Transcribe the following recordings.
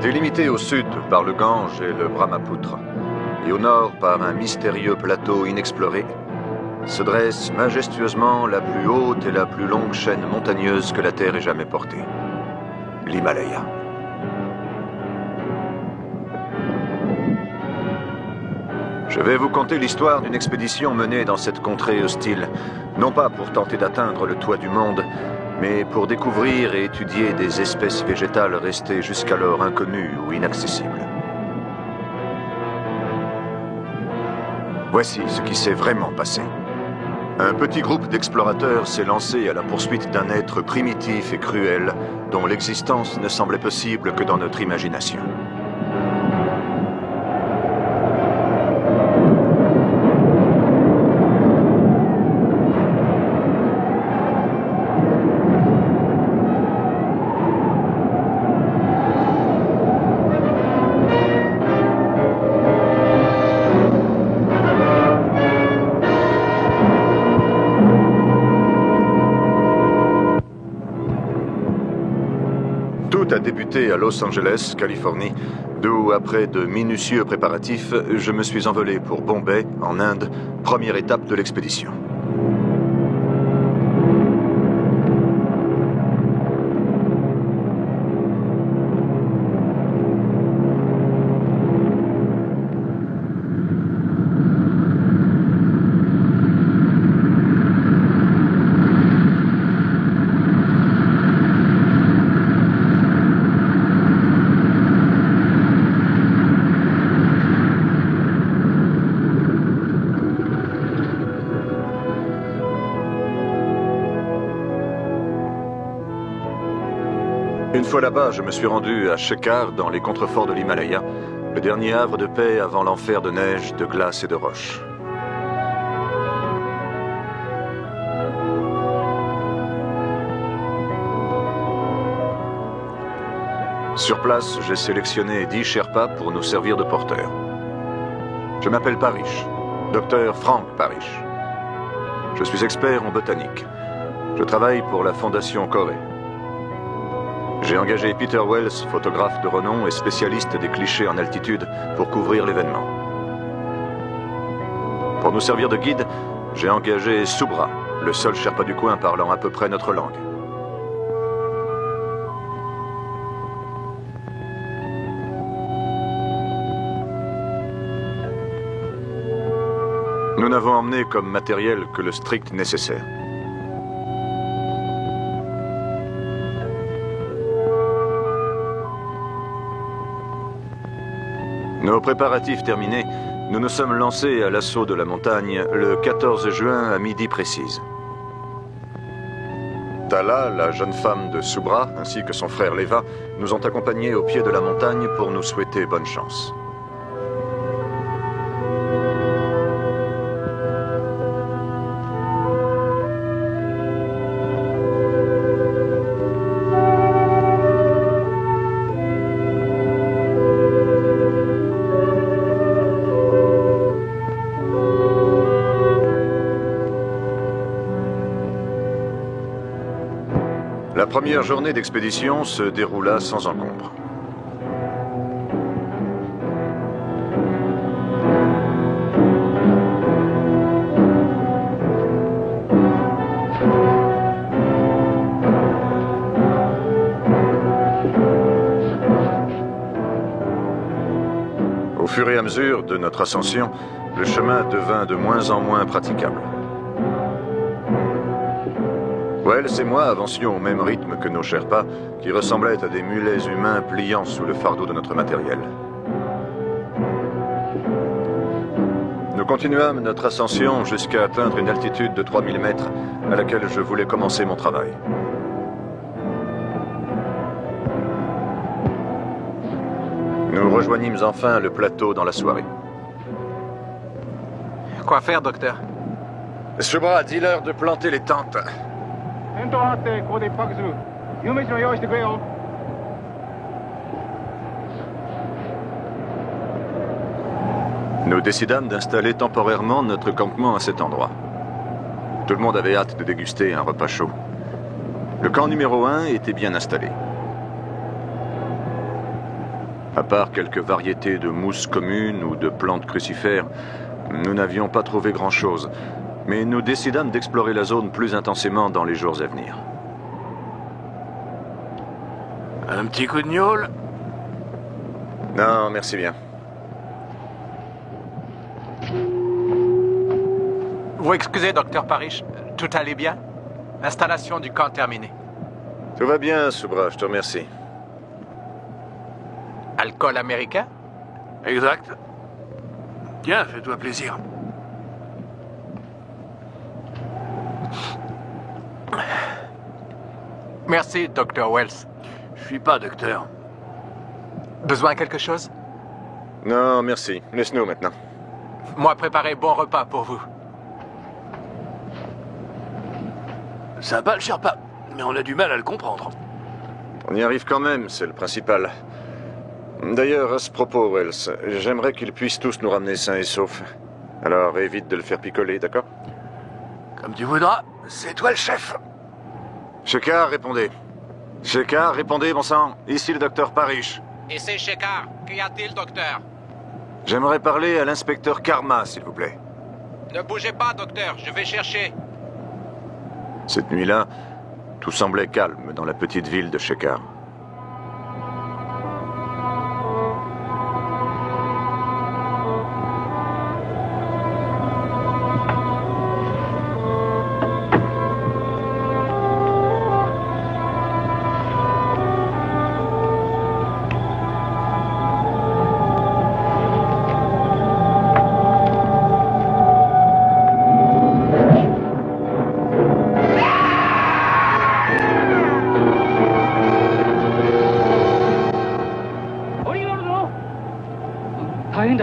Délimité au sud par le Gange et le Brahmapoutre, et au nord par un mystérieux plateau inexploré, se dresse majestueusement la plus haute et la plus longue chaîne montagneuse que la Terre ait jamais portée, l'Himalaya. Je vais vous conter l'histoire d'une expédition menée dans cette contrée hostile, non pas pour tenter d'atteindre le toit du monde, mais pour découvrir et étudier des espèces végétales restées jusqu'alors inconnues ou inaccessibles. Voici ce qui s'est vraiment passé. Un petit groupe d'explorateurs s'est lancé à la poursuite d'un être primitif et cruel dont l'existence ne semblait possible que dans notre imagination. Tout a débuté à Los Angeles, Californie, d'où, après de minutieux préparatifs, je me suis envolé pour Bombay, en Inde, première étape de l'expédition. Une fois là-bas, je me suis rendu à Shekhar, dans les contreforts de l'Himalaya, le dernier havre de paix avant l'enfer de neige, de glace et de roches. Sur place, j'ai sélectionné 10 Sherpas pour nous servir de porteurs. Je m'appelle Parish, docteur Frank Parish. Je suis expert en botanique. Je travaille pour la Fondation Corée. J'ai engagé Peter Wells, photographe de renom et spécialiste des clichés en altitude, pour couvrir l'événement. Pour nous servir de guide, j'ai engagé Subra, le seul Sherpa du coin parlant à peu près notre langue. Nous n'avons emmené comme matériel que le strict nécessaire. Nos préparatifs terminés, nous nous sommes lancés à l'assaut de la montagne le 14 juin à midi précise. Tala, la jeune femme de Subra, ainsi que son frère Leva, nous ont accompagnés au pied de la montagne pour nous souhaiter bonne chance. La première journée d'expédition se déroula sans encombre. Au fur et à mesure de notre ascension, le chemin devint de moins en moins praticable. Wells et moi avancions au même rythme que nos Sherpas, qui ressemblaient à des mulets humains pliant sous le fardeau de notre matériel. Nous continuâmes notre ascension jusqu'à atteindre une altitude de 3000 mètres, à laquelle je voulais commencer mon travail. Nous rejoignîmes enfin le plateau dans la soirée. Quoi faire, docteur? Subra, dis-leur de planter les tentes. Nous décidâmes d'installer temporairement notre campement à cet endroit. Tout le monde avait hâte de déguster un repas chaud. Le camp numéro 1 était bien installé. À part quelques variétés de mousses communes ou de plantes crucifères, nous n'avions pas trouvé grand-chose. Mais nous décidâmes d'explorer la zone plus intensément dans les jours à venir. Un petit coup de gnôle? Non, merci bien. Vous excusez, docteur Parrish, tout allait bien? Installation du camp terminée. Tout va bien, Subra, je te remercie. Alcool américain? Exact. Tiens, fais-toi plaisir. Merci, docteur Wells. Je suis pas docteur. Besoin de quelque chose? Non, merci. Laisse-nous maintenant. Moi préparer bon repas pour vous. Sympa le Sherpa, mais on a du mal à le comprendre. On y arrive quand même, c'est le principal. D'ailleurs, à ce propos, Wells, j'aimerais qu'ils puissent tous nous ramener sains et saufs. Alors évite de le faire picoler, d'accord? Comme tu voudras, c'est toi le chef. Shekar, répondez. Shekar, répondez, bon sang. Ici le docteur Parrish. Ici Shekar. Qu'y a-t-il, docteur? J'aimerais parler à l'inspecteur Karma, s'il vous plaît. Ne bougez pas, docteur, je vais chercher. Cette nuit-là, tout semblait calme dans la petite ville de Shekar.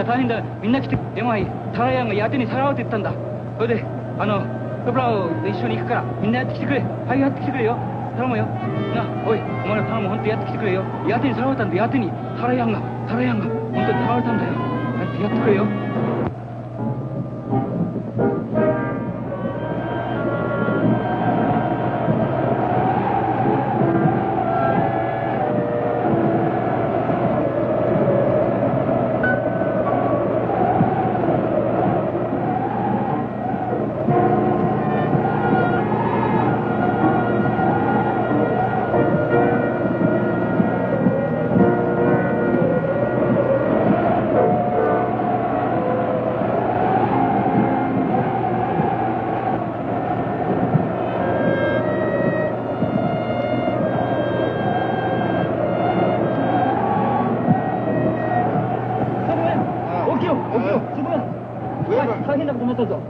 大変だみんな来てでもタラヤンがやてにさらわって言ったんだそれでプブラを一緒に行くからみんなやってきてくれはいやってきてくれよ頼むよなおいお前ら頼む本当やってきてくれよやてにさらわれたんだやてにタラヤンが本当にさらわれたんだよやってくれよ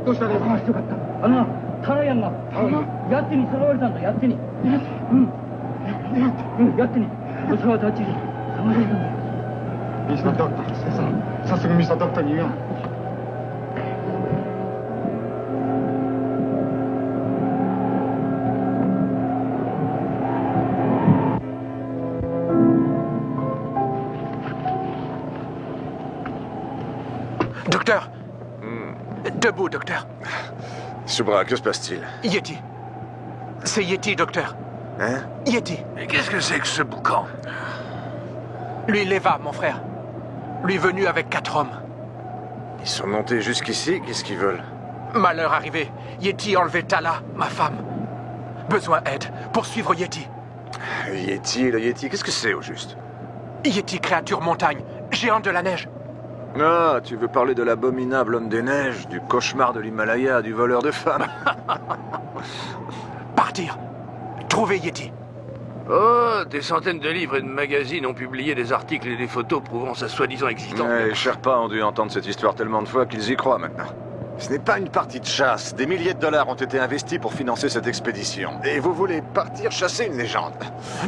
どうしたねよかったなタラヤンがやってにさらわれたんだやってにやってにそれは立ちに探されたんだよミスタードクター早速ミスタードクターに言うよDocteur! Debout, docteur. Subra, que se passe-t-il? Yeti. C'est Yeti, docteur. Hein? Yeti. Mais qu'est-ce que c'est que ce boucan? Lui, Leva, mon frère. Lui venu avec 4 hommes. Ils sont montés jusqu'ici, qu'est-ce qu'ils veulent? Malheur arrivé. Yeti enlevé Tala, ma femme. Besoin aide. Poursuivre Yeti. Le Yeti, qu'est-ce que c'est au juste? Yeti, créature montagne. Géante de la neige. Ah, tu veux parler de l'abominable homme des neiges, du cauchemar de l'Himalaya, du voleur de femmes? Partir. Trouver Yeti. Oh, des centaines de livres et de magazines ont publié des articles et des photos prouvant sa soi-disant existence. Les Sherpas ont dû entendre cette histoire tellement de fois qu'ils y croient maintenant. Ce n'est pas une partie de chasse. Des milliers de dollars ont été investis pour financer cette expédition. Et vous voulez partir chasser une légende?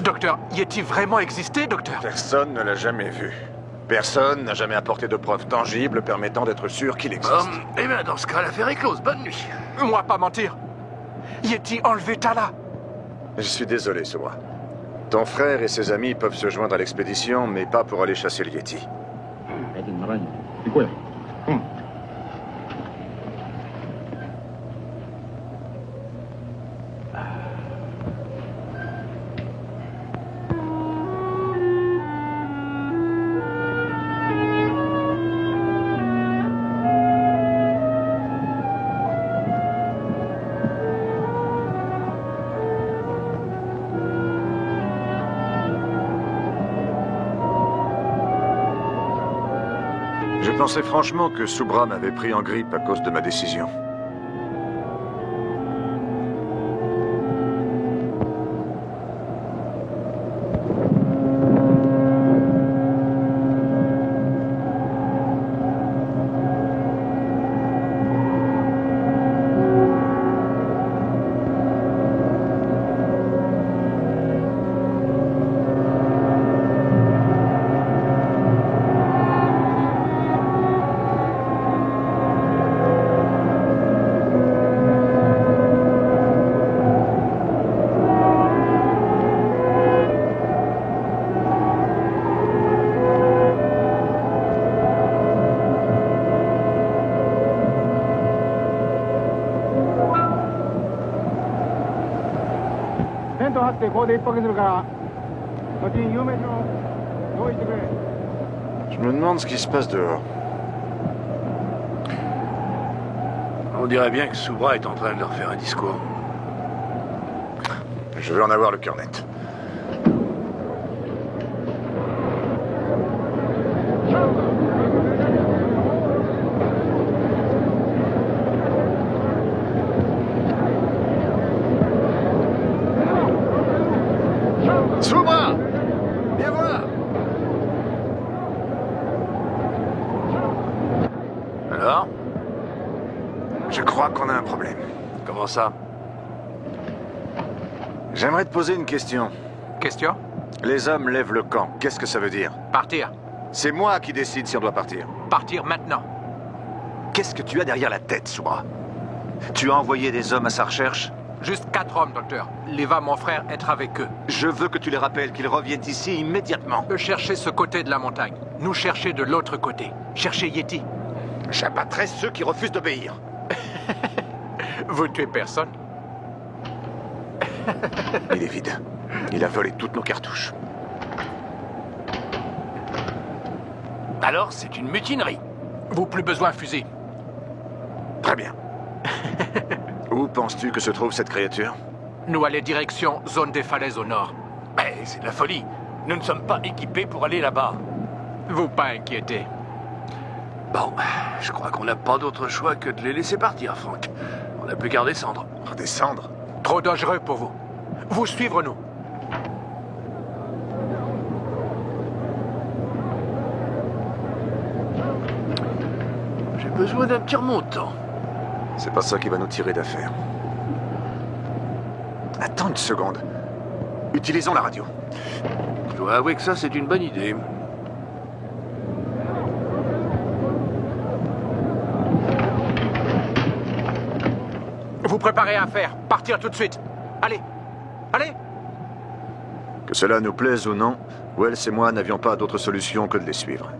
Docteur, Yeti vraiment existé, docteur? Personne ne l'a jamais vu. Personne n'a jamais apporté de preuves tangibles permettant d'être sûr qu'il existe. Eh bien, dans ce cas, l'affaire est close. Bonne nuit. Moi, pas mentir. Yeti enlevé Tala. Je suis désolé, Subra. Ton frère et ses amis peuvent se joindre à l'expédition, mais pas pour aller chasser le Yeti. pensais franchement que Subra m'avait pris en grippe à cause de ma décision. Je me demande ce qui se passe dehors. On dirait bien que Subra est en train de leur faire un discours. Je veux en avoir le cœur net. Subra! Viens voir! Alors? Je crois qu'on a un problème. Comment ça? J'aimerais te poser une question. Question? Les hommes lèvent le camp. Qu'est-ce que ça veut dire? Partir. C'est moi qui décide si on doit partir. Partir maintenant. Qu'est-ce que tu as derrière la tête, Subra? Tu as envoyé des hommes à sa recherche? Juste 4 hommes, docteur. Leva, mon frère, être avec eux. Je veux que tu les rappelles, qu'ils reviennent ici immédiatement. Eux chercher ce côté de la montagne. Nous chercher de l'autre côté. Chercher Yeti. J'abattrai ceux qui refusent d'obéir. Vous tuez personne? Il est vide. Il a volé toutes nos cartouches. Alors, c'est une mutinerie. Vous plus besoin de fusil. Très bien. Où penses-tu que se trouve cette créature? Nous aller direction zone des falaises au nord. Mais c'est de la folie. Nous ne sommes pas équipés pour aller là-bas. Vous pas inquiétez. Bon, je crois qu'on n'a pas d'autre choix que de les laisser partir, Frank. On n'a plus qu'à redescendre. Redescendre? Trop dangereux pour vous. Vous suivre nous. J'ai besoin d'un petit remontant. C'est pas ça qui va nous tirer d'affaire. Attends une seconde. Utilisons la radio. Je dois avouer que ça, c'est une bonne idée. Vous préparez à faire. Partir tout de suite. Allez. Allez. Que cela nous plaise ou non, Wells et moi n'avions pas d'autre solution que de les suivre.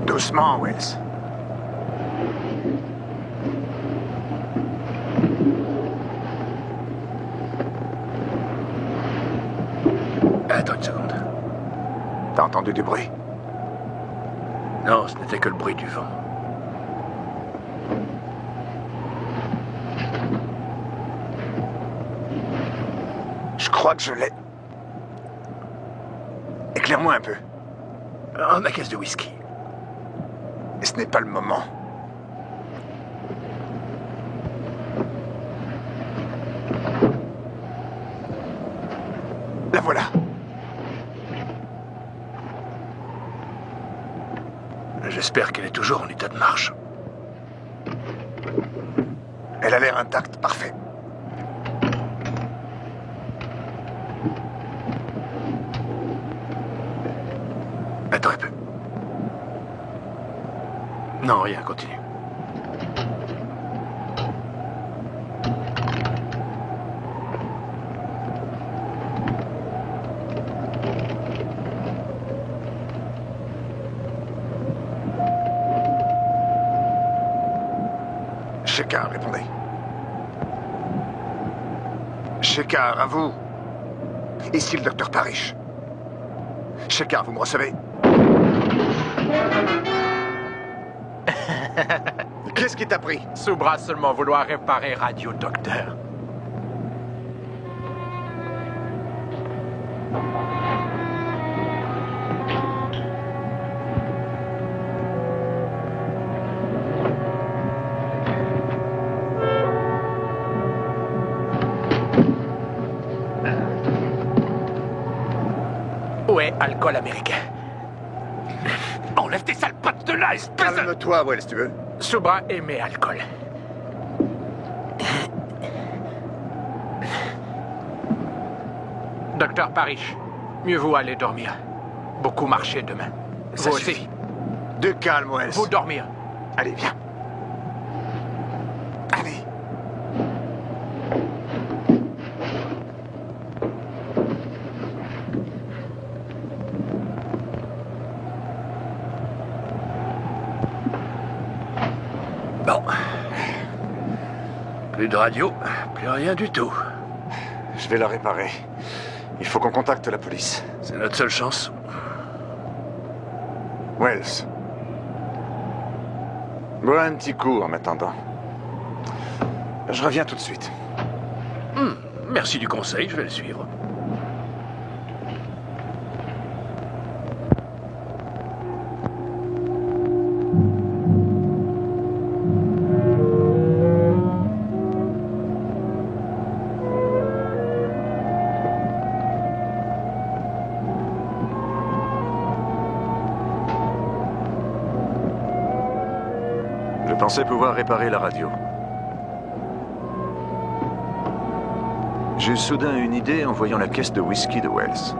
Doucement, Wells. Attends une seconde. T'as entendu du bruit? Non, ce n'était que le bruit du vent. Je crois que je l'ai. Éclaire-moi un peu. Oh, ma caisse de whisky. Et ce n'est pas le moment. J'espère qu'elle est toujours en état de marche. Elle a l'air intacte, parfait. Attends un peu. Non, rien, continue. Shekhar, répondez. Shekhar, à vous. Ici le docteur Parrish. Shekhar, vous me recevez? Qu'est-ce qui t'a pris? Subra seulement vouloir réparer Radio Docteur. Où est alcool américain? Enlève tes sales pattes de là, espèce de... Calme-toi, Wells, tu veux? Subra aimait alcool. Docteur Parrish, mieux vaut aller dormir. Beaucoup marcher demain. Ça Vous suffit. aussi. De calme, Wells. Vous dormir. Allez, viens. Allez. Bon. Plus de radio, plus rien du tout. Je vais la réparer. Il faut qu'on contacte la police. C'est notre seule chance. Wells. Bois un petit coup en m'attendant. Je reviens tout de suite. Merci du conseil, je vais le suivre. Je pensais pouvoir réparer la radio. J'ai soudain une idée en voyant la caisse de whisky de Wells.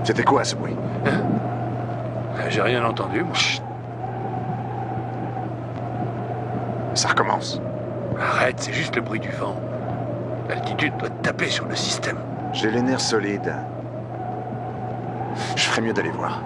C'était quoi ce bruit? J'ai rien entendu, moi. Chut. Ça recommence. Arrête, c'est juste le bruit du vent. L'altitude doit taper sur le système. J'ai les nerfs solides. Je ferais mieux d'aller voir.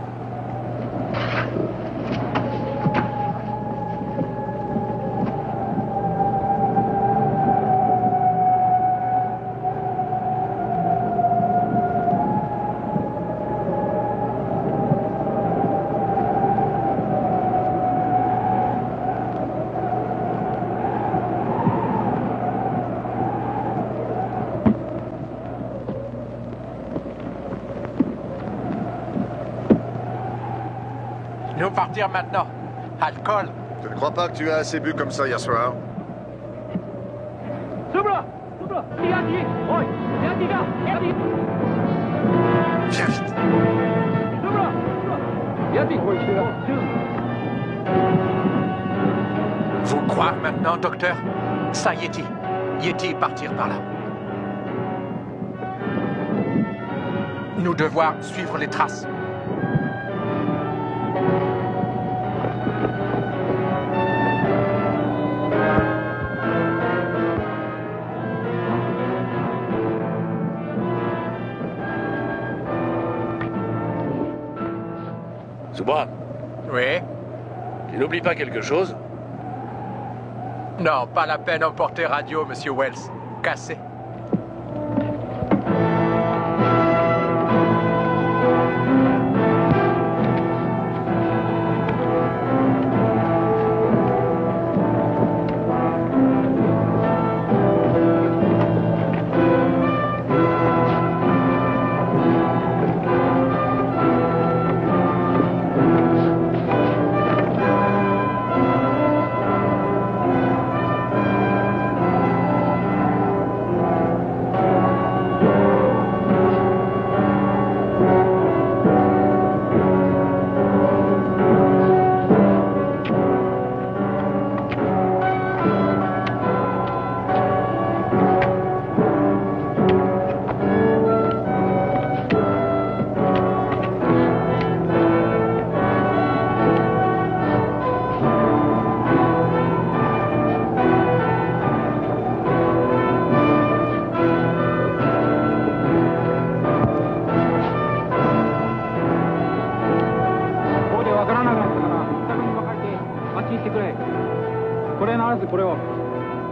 Nous partir maintenant. Alcool. Je ne crois pas que tu as assez bu comme ça hier soir. Subra! Subra! Hati-hati! Oi! Hati-hati dah! Hati! Viens vite. Subra! Subra! Hati-hati! Vous croire maintenant, docteur? Ça, Yeti. Yeti partir par là. Nous devoir suivre les traces. Subra, Oui? tu n'oublies pas quelque chose? Non, pas la peine d'emporter radio, Monsieur Wells. Cassé.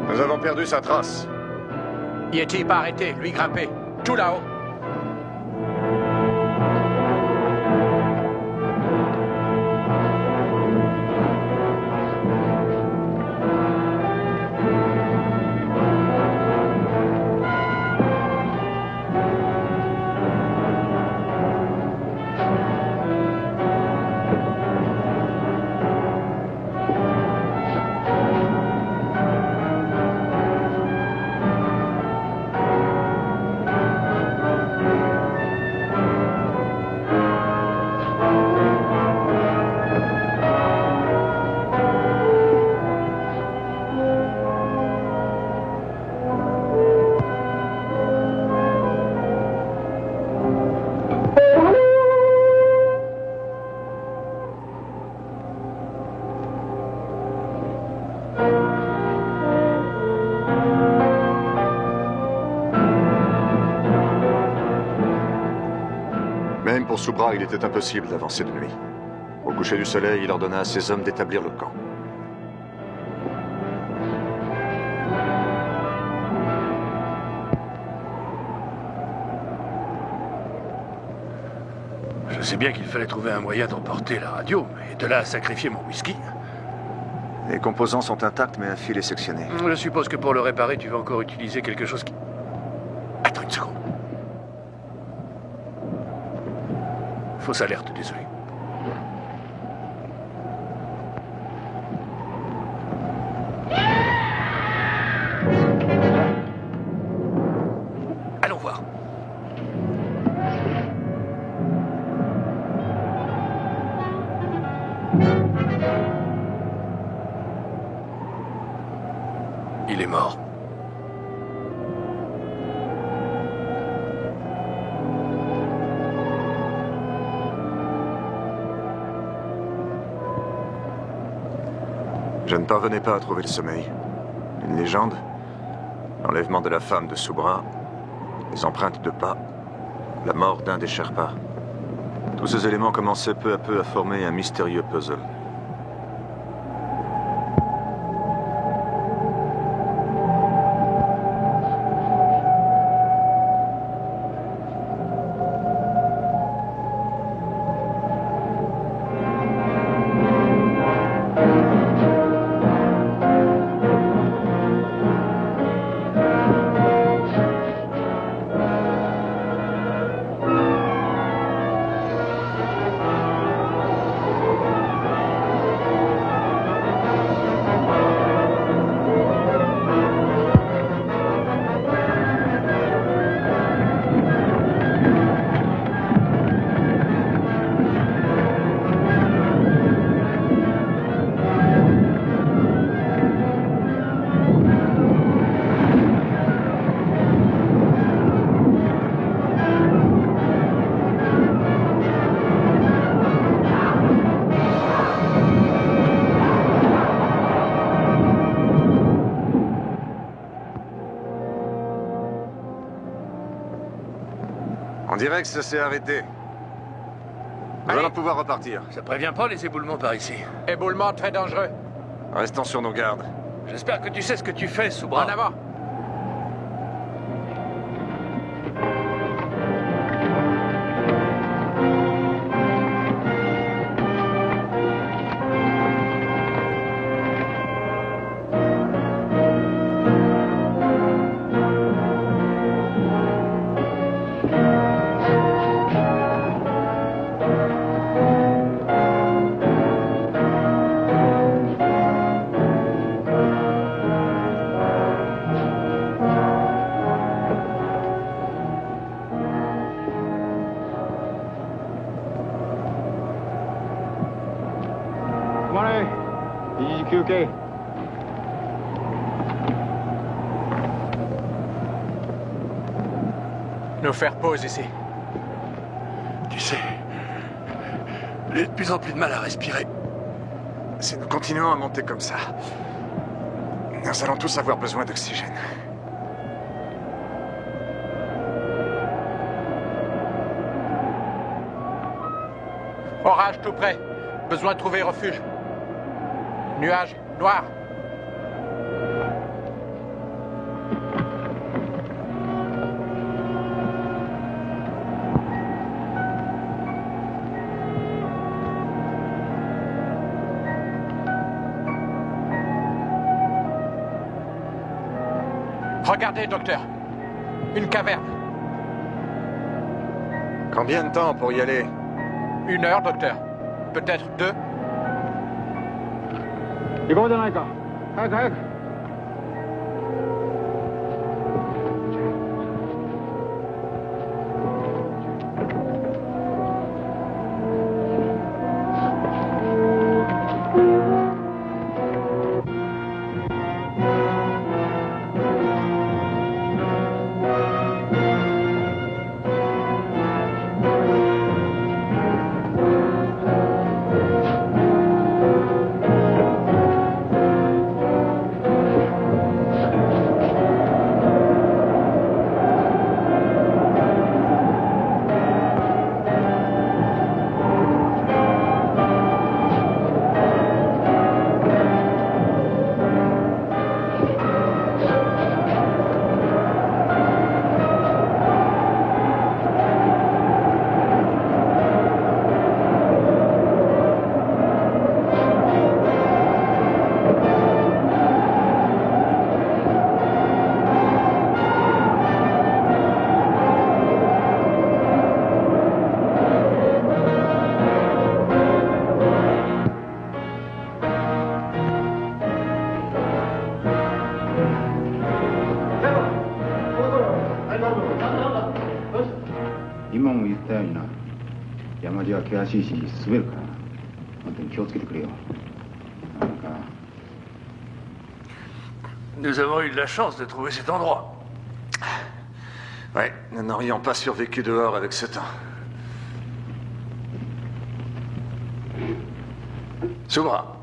Nous avons perdu sa trace. Yeti pas arrêté, lui grimpé. Tout là-haut. Même pour Subra, il était impossible d'avancer de nuit. Au coucher du soleil, il ordonna à ses hommes d'établir le camp. Je sais bien qu'il fallait trouver un moyen d'emporter la radio, mais de là à sacrifier mon whisky. Les composants sont intacts, mais un fil est sectionné. Je suppose que pour le réparer, tu vas encore utiliser quelque chose qui... Attends une seconde. Fausse alerte, désolé. Allons voir. Il est mort. Je ne parvenais pas à trouver le sommeil. Une légende, l'enlèvement de la femme de Subra, les empreintes de pas, la mort d'un des Sherpas. Tous ces éléments commençaient peu à peu à former un mystérieux puzzle. On dirait que ça s'est arrêté. Nous Allez. allons pouvoir repartir. Ça prévient pas les éboulements par ici. Éboulement très dangereux. Restons sur nos gardes. J'espère que tu sais ce que tu fais, Subra. En avant. Nous faire pause ici. Tu sais, j'ai de plus en plus de mal à respirer. Si nous continuons à monter comme ça, nous allons tous avoir besoin d'oxygène. Orage tout près. Besoin de trouver refuge. Nuage noir. Regardez, docteur. Une caverne. Combien de temps pour y aller? 1 heure, docteur. Peut-être 2. 行こうじゃないか。早く早く。今も言ったようにな、山路は険しいし滑るからな。本当に気をつけてくれよ。なんか。Nous avons eu de la chance de trouver cet endroit. Ouais, nous n'aurions pas survécu dehors avec ce temps. Subra.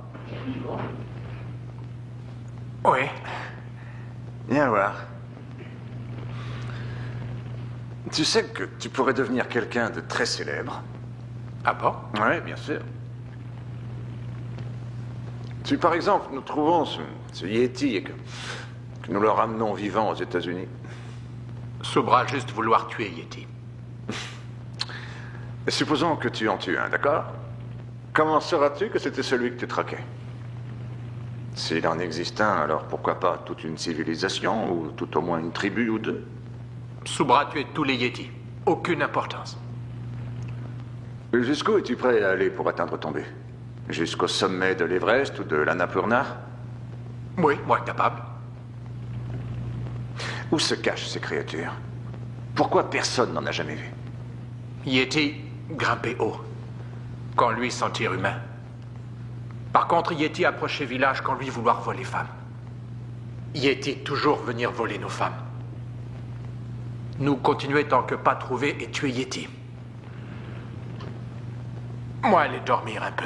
Oui. Viens voir. Tu sais que tu pourrais devenir quelqu'un de très célèbre. Ah bon? Oui, bien sûr. Si par exemple nous trouvons ce Yeti et que nous le ramenons vivant aux États-Unis. Subra juste vouloir tuer Yeti. Et supposons que tu en tues un, d'accord? Comment sauras-tu que c'était celui que tu traquais? S'il en existe un, alors pourquoi pas toute une civilisation, ou tout au moins une tribu ou deux? Subra tuer tous les Yétis. Aucune importance. Jusqu'où es-tu prêt à aller pour atteindre ton but? Jusqu'au sommet de l'Everest ou de l'Annapurna? Oui, moi capable. Où se cachent ces créatures? Pourquoi personne n'en a jamais vu? Yeti grimper haut. Quand lui sentir humain. Par contre, Yeti approcher village quand lui vouloir voler femmes. Yeti toujours venir voler nos femmes. Nous continuer tant que pas trouver et tuer Yeti. Moi, aller dormir un peu.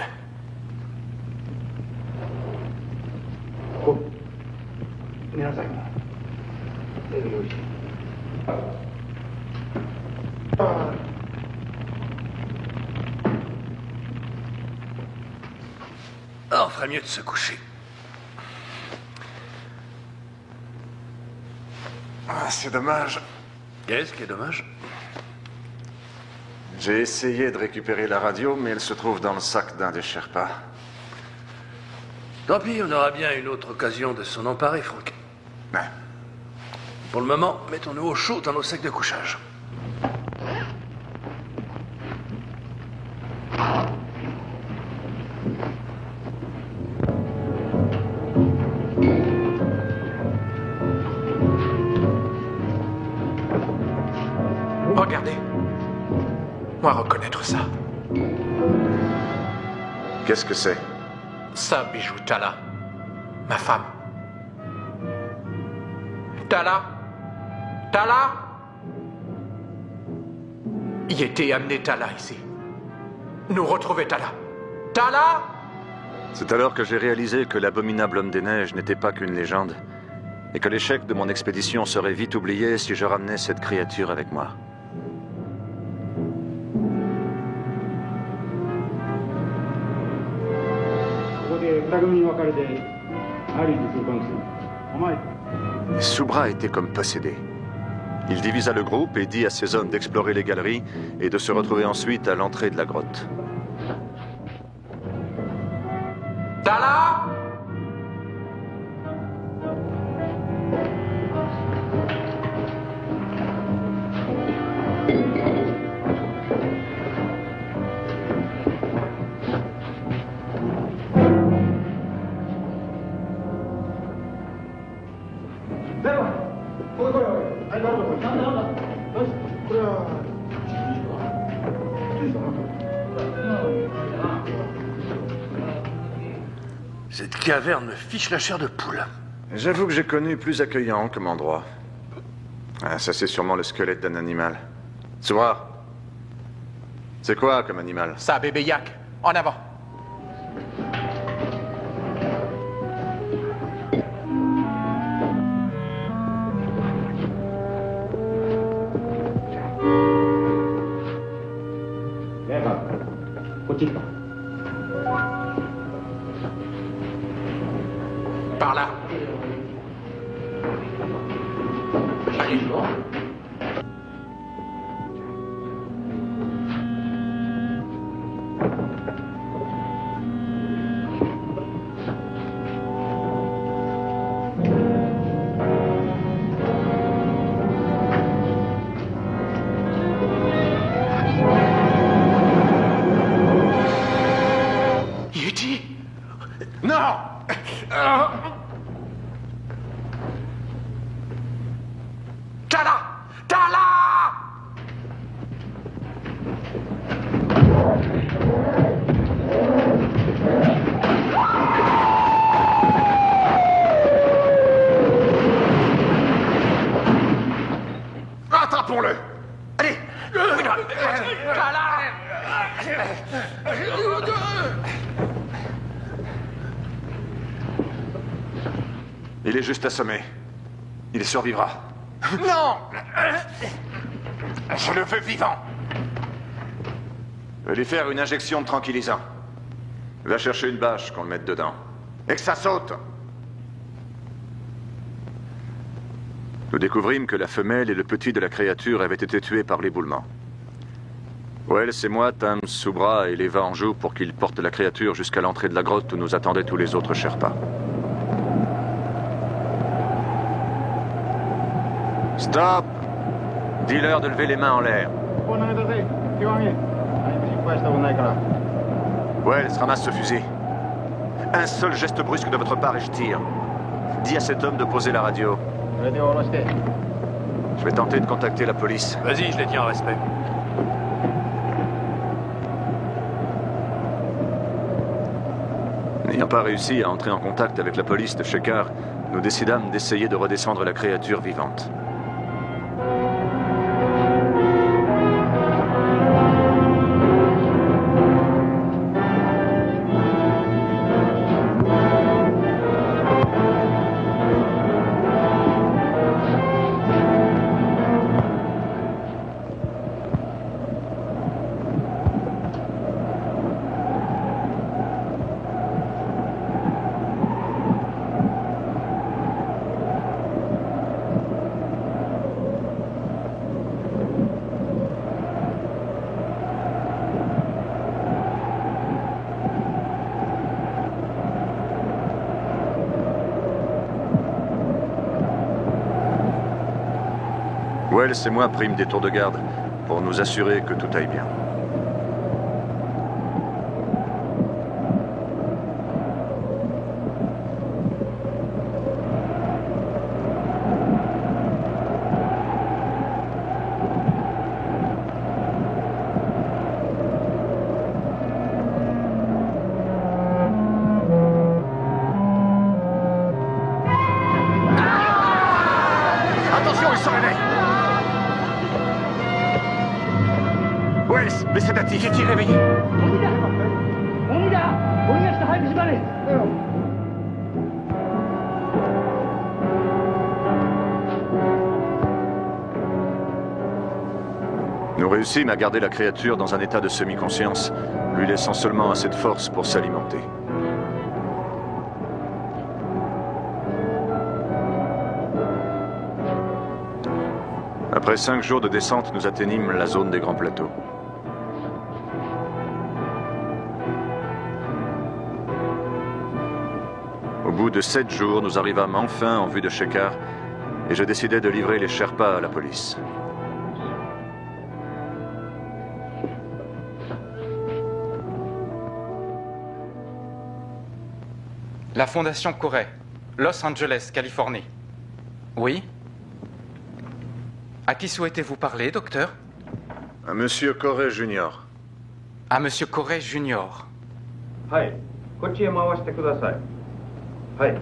On ferait mieux de se coucher. Ah, c'est dommage. Qu'est-ce qui est dommage? J'ai essayé de récupérer la radio, mais elle se trouve dans le sac d'un des Sherpas. Tant pis, on aura bien une autre occasion de s'en emparer, Frank. Ouais. Pour le moment, mettons-nous au chaud dans nos sacs de couchage. Regardez. Moi reconnaître ça. Qu'est-ce que c'est? Ça, bijou Tala. Ma femme. Tala? Tala? Yeti amené Tala ici. Nous retrouver Tala. Tala? C'est alors que j'ai réalisé que l'abominable homme des neiges n'était pas qu'une légende, et que l'échec de mon expédition serait vite oublié si je ramenais cette créature avec moi. Subra était comme possédé. Il divisa le groupe et dit à ses hommes d'explorer les galeries et de se retrouver ensuite à l'entrée de la grotte. Tala? Cette caverne me fiche la chair de poule. J'avoue que j'ai connu plus accueillant comme endroit. Ah, ça, c'est sûrement le squelette d'un animal. Subra, c'est quoi comme animal? Ça, bébé yak. En avant. Par là. Allez. Yeti? Non! Tala! Tala! Attrapons-le! Allez! Tala! Il est juste assommé. Il survivra. Non! Je le veux vivant. Je vais lui faire une injection de tranquillisant. Va chercher une bâche qu'on le mette dedans. Et que ça saute! Nous découvrîmes que la femelle et le petit de la créature avaient été tués par l'éboulement. Wells et moi tâmes Subra et Leva en joue pour qu'ils portent la créature jusqu'à l'entrée de la grotte où nous attendaient tous les autres Sherpas. Stop! Dis-leur de lever les mains en l'air. Wells, ramasse ce fusil. Un seul geste brusque de votre part et je tire. Dis à cet homme de poser la radio. Je vais tenter de contacter la police. Vas-y, je les tiens en respect. N'ayant pas réussi à entrer en contact avec la police de Shekar, nous décidâmes d'essayer de redescendre la créature vivante. Wells et moi prîmes des tours de garde pour nous assurer que tout aille bien. Attention, il se réveille. Wells, laissez Dati. Yeti réveillé. 鬼だ鬼だ鬼が来た早く縛れ Nous réussîmes à garder la créature dans un état de semi-conscience, lui laissant seulement assez de force pour s'alimenter. Après 5 jours de descente, nous atteignîmes la zone des grands plateaux. Au bout de 7 jours, nous arrivâmes enfin en vue de Shekhar et je décidai de livrer les Sherpas à la police. La Fondation Corey, Los Angeles, Californie. Oui? À qui souhaitez-vous parler, docteur? À Monsieur Corey Jr. À Monsieur Corey Jr. はいこっちへ回してくださいはい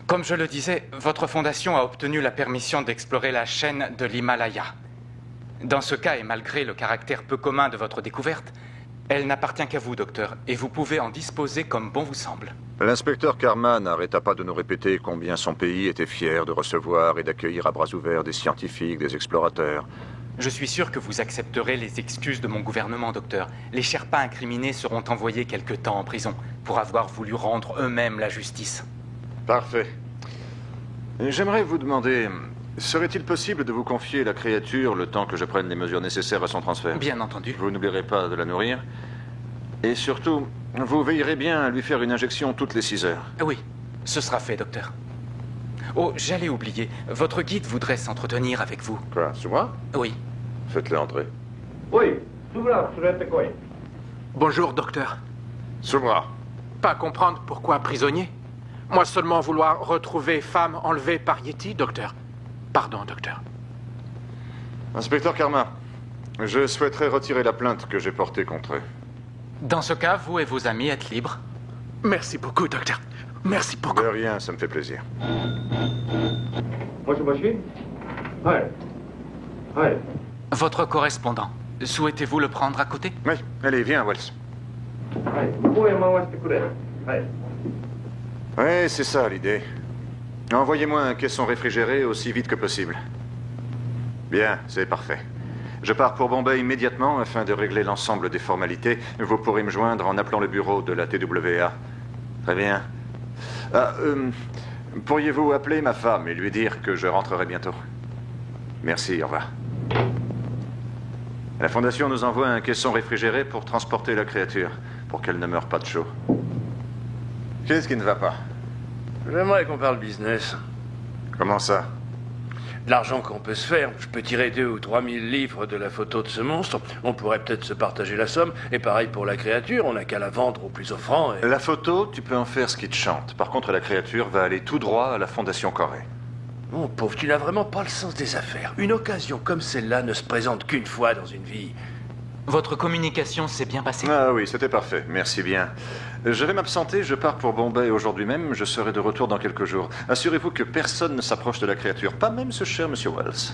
Comme je le disais, votre fondation a obtenu la permission d'explorer la chaîne de l'Himalaya. Dans ce cas, et malgré le caractère peu commun de votre découverte, elle n'appartient qu'à vous, docteur, et vous pouvez en disposer comme bon vous semble. L'inspecteur Carman n'arrêta pas de nous répéter combien son pays était fier de recevoir et d'accueillir à bras ouverts des scientifiques, des explorateurs. Je suis sûr que vous accepterez les excuses de mon gouvernement, docteur. Les Sherpas incriminés seront envoyés quelque temps en prison pour avoir voulu rendre eux-mêmes la justice. Parfait. J'aimerais vous demander, serait-il possible de vous confier la créature le temps que je prenne les mesures nécessaires à son transfert? Bien entendu. Vous n'oublierez pas de la nourrir. Et surtout, vous veillerez bien à lui faire une injection toutes les 6 heures. Oui, ce sera fait, docteur. Oh, j'allais oublier. Votre guide voudrait s'entretenir avec vous. Quoi, c'est moi? Oui. Faites-le entrer. おいスブラ連れてこい Bonjour, docteur. Soubra. Pas comprendre pourquoi prisonnier. Moi seulement vouloir retrouver femme enlevée par Yeti, docteur. Pardon, docteur. Inspecteur Karma, je souhaiterais retirer la plainte que j'ai portée contre eux. Dans ce cas, vous et vos amis êtes libres. Merci beaucoup, docteur. Merci beaucoup. De rien, ça me fait plaisir. もしもしはいはい Votre correspondant. Souhaitez-vous le prendre à côté? Oui, allez, viens, Wells. はい向こうへ回してくれはい Oui, c'est ça l'idée. Envoyez-moi un caisson réfrigéré aussi vite que possible. Bien, c'est parfait. Je pars pour Bombay immédiatement afin de régler l'ensemble des formalités. Vous pourrez me joindre en appelant le bureau de la TWA. Très bien. Ah, pourriez-vous appeler ma femme et lui dire que je rentrerai bientôt? Merci, au revoir. La Fondation nous envoie un caisson réfrigéré pour transporter la créature, pour qu'elle ne meure pas de chaud. Qu'est-ce qui ne va pas? J'aimerais qu'on parle business. Comment ça? De l'argent qu'on peut se faire. Je peux tirer 2 ou 3 000 livres de la photo de ce monstre. On pourrait peut-être se partager la somme. Et pareil pour la créature, on n'a qu'à la vendre au plus offrant et... La photo, tu peux en faire ce qui te chante. Par contre, la créature va aller tout droit à la Fondation Corée. Mon pauvre, tu n'as vraiment pas le sens des affaires. Une occasion comme celle-là ne se présente qu'une fois dans une vie. Votre communication s'est bien passée? Ah oui, c'était parfait. Merci bien. Je vais m'absenter, je pars pour Bombay aujourd'hui même. Je serai de retour dans quelques jours. Assurez-vous que personne ne s'approche de la créature, pas même ce cher Monsieur Wells.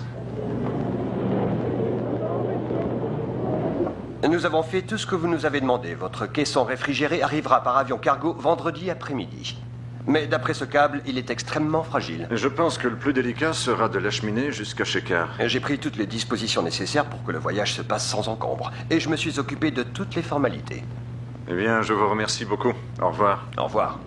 Nous avons fait tout ce que vous nous avez demandé. Votre caisson réfrigéré arrivera par avion cargo vendredi après-midi. Mais d'après ce câble, il est extrêmement fragile. Je pense que le plus délicat sera de l'acheminer jusqu'à Shekhar. J'ai pris toutes les dispositions nécessaires pour que le voyage se passe sans encombre. Et je me suis occupé de toutes les formalités. Eh bien, je vous remercie beaucoup. Au revoir. Au revoir.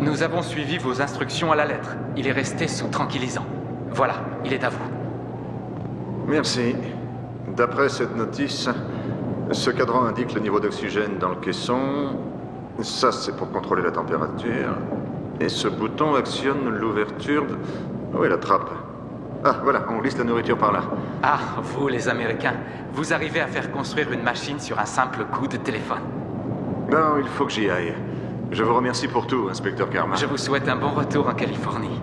Nous avons suivi vos instructions à la lettre. Il est resté sous tranquillisant. Voilà, il est à vous. Merci. D'après cette notice, ce cadran indique le niveau d'oxygène dans le caisson. Ça, c'est pour contrôler la température. Et ce bouton actionne l'ouverture de... Oui, la trappe. Ah, voilà, on glisse la nourriture par là. Ah, vous, les Américains, vous arrivez à faire construire une machine sur un simple coup de téléphone. Non, il faut que j'y aille. Je vous remercie pour tout, inspecteur Karma. Je vous souhaite un bon retour en Californie.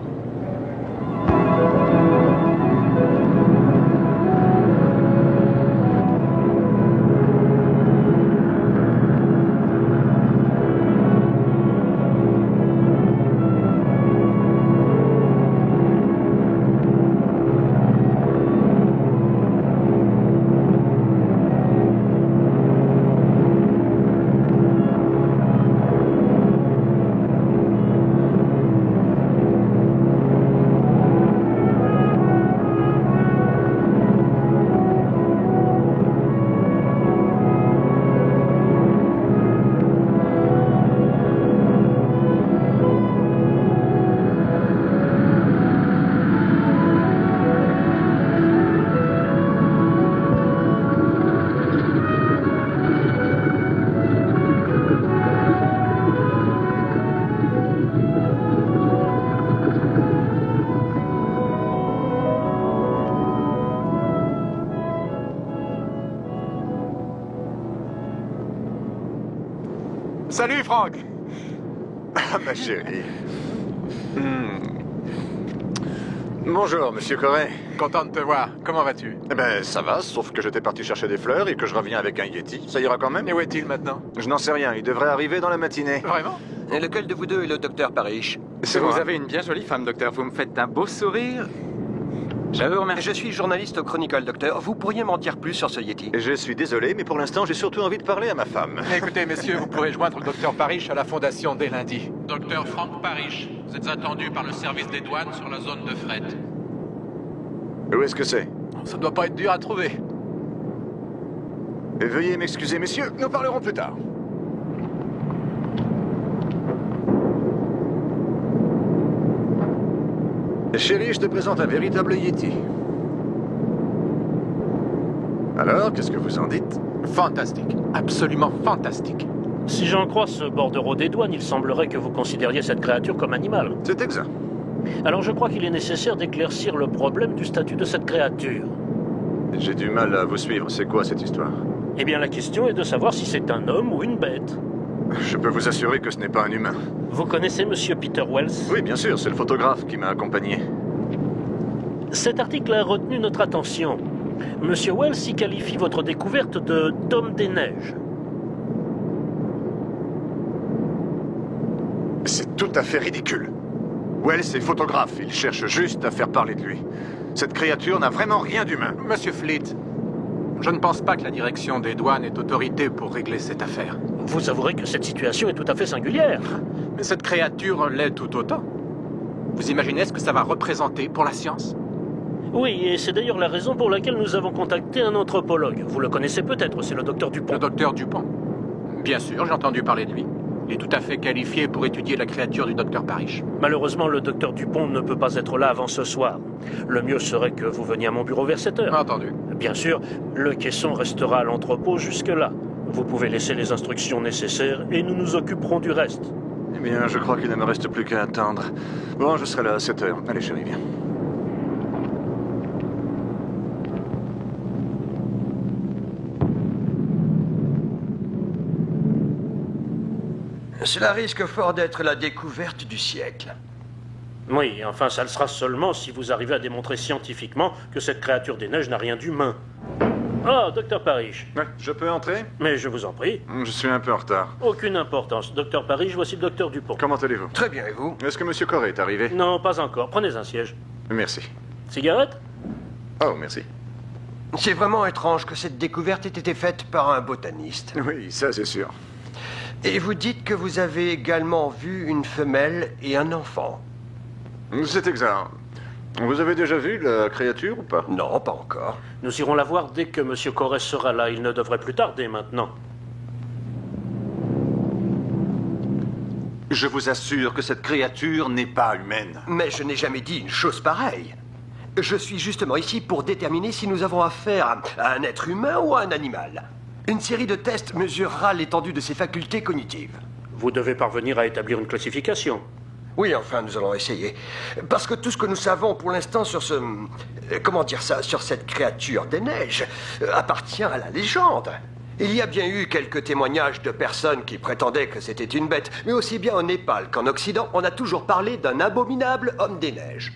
Salut, Franck. Ah, ma chérie. Bonjour, monsieur Corey. Content de te voir. Comment vas-tu? Eh ben, ça va, sauf que j'étais parti chercher des fleurs et que je reviens avec un Yeti. Ça ira quand même? Et où est-il maintenant? Je n'en sais rien, il devrait arriver dans la matinée. Vraiment? Et lequel de vous deux est le docteur Parrish? C'est Vous moi. avez une bien jolie femme, docteur. Vous me faites un beau sourire. Je vous remercie. Je suis journaliste au Chronicle, docteur. Vous pourriez m'en dire plus sur ce Yeti? Je suis désolé, mais pour l'instant, j'ai surtout envie de parler à ma femme. Écoutez, messieurs, vous pourrez joindre le docteur Parrish à la fondation dès lundi. Docteur Frank Parrish, vous êtes attendu par le service des douanes sur la zone de fret. Où est-ce que c'est? Ça doit pas être dur à trouver. Veuillez m'excuser, messieurs, nous parlerons plus tard. Chérie, je te présente un véritable Yeti. Alors, qu'est-ce que vous en dites? Fantastique. Absolument fantastique. Si j'en crois ce bordereau des douanes, il semblerait que vous considériez cette créature comme animal. C'est exact. Alors je crois qu'il est nécessaire d'éclaircir le problème du statut de cette créature. J'ai du mal à vous suivre. C'est quoi cette histoire? Eh bien la question est de savoir si c'est un homme ou une bête. Je peux vous assurer que ce n'est pas un humain. Vous connaissez Monsieur Peter Wells? Oui, bien sûr, c'est le photographe qui m'a accompagné. Cet article a retenu notre attention. Monsieur Wells y qualifie votre découverte de d'homme des neiges. C'est tout à fait ridicule. Wells est photographe, il cherche juste à faire parler de lui. Cette créature n'a vraiment rien d'humain. Monsieur Fleet, je ne pense pas que la direction des douanes ait autorité pour régler cette affaire. Vous avouerez que cette situation est tout à fait singulière. Mais cette créature l'est tout autant. Vous imaginez ce que ça va représenter pour la science? Oui, et c'est d'ailleurs la raison pour laquelle nous avons contacté un anthropologue. Vous le connaissez peut-être, c'est le docteur Dupont. Le docteur Dupont? Bien sûr, j'ai entendu parler de lui. Il est tout à fait qualifié pour étudier la créature du docteur Parrish. Malheureusement, le docteur Dupont ne peut pas être là avant ce soir. Le mieux serait que vous veniez à mon bureau vers 7 heures. Entendu. Bien sûr, le caisson restera à l'entrepôt jusque-là. Vous pouvez laisser les instructions nécessaires et nous nous occuperons du reste. Eh bien, je crois qu'il ne me reste plus qu'à attendre. Bon, je serai là à 7 heures. Allez, chérie, viens. Cela risque fort d'être la découverte du siècle. Oui, enfin, ça le sera seulement si vous arrivez à démontrer scientifiquement que cette créature des neiges n'a rien d'humain. Ah, docteur Parrish. Ouais, je peux entrer? Mais je vous en prie. Je suis un peu en retard. Aucune importance. Docteur Parrish, voici le docteur Dupont. Comment allez-vous? Très bien, et vous? Est-ce que Monsieur Corey est arrivé? Non, pas encore. Prenez un siège. Merci. Cigarette? Oh, merci. C'est vraiment étrange que cette découverte ait été faite par un botaniste. Oui, ça c'est sûr. Et vous dites que vous avez également vu une femelle et un enfant. C'est exact. Vous avez déjà vu la créature ou pas? Non, pas encore. Nous irons la voir dès que Monsieur Corey sera là. Il ne devrait plus tarder maintenant. Je vous assure que cette créature n'est pas humaine. Mais je n'ai jamais dit une chose pareille. Je suis justement ici pour déterminer si nous avons affaire à un être humain ou à un animal. Une série de tests mesurera l'étendue de ses facultés cognitives. Vous devez parvenir à établir une classification. Oui, enfin, nous allons essayer. Parce que tout ce que nous savons pour l'instant sur ce... comment dire ça? Sur cette créature des neiges appartient à la légende. Il y a bien eu quelques témoignages de personnes qui prétendaient que c'était une bête, mais aussi bien au Népal qu'en Occident, on a toujours parlé d'un abominable homme des neiges.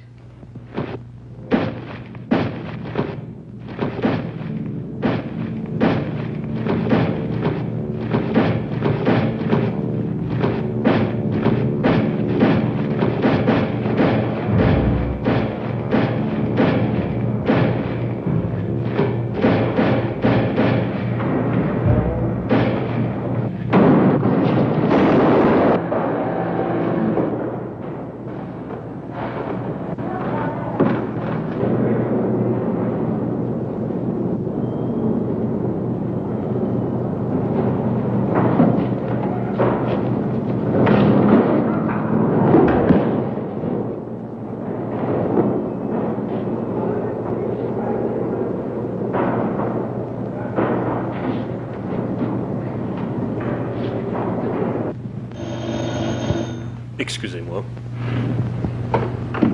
Excusez-moi.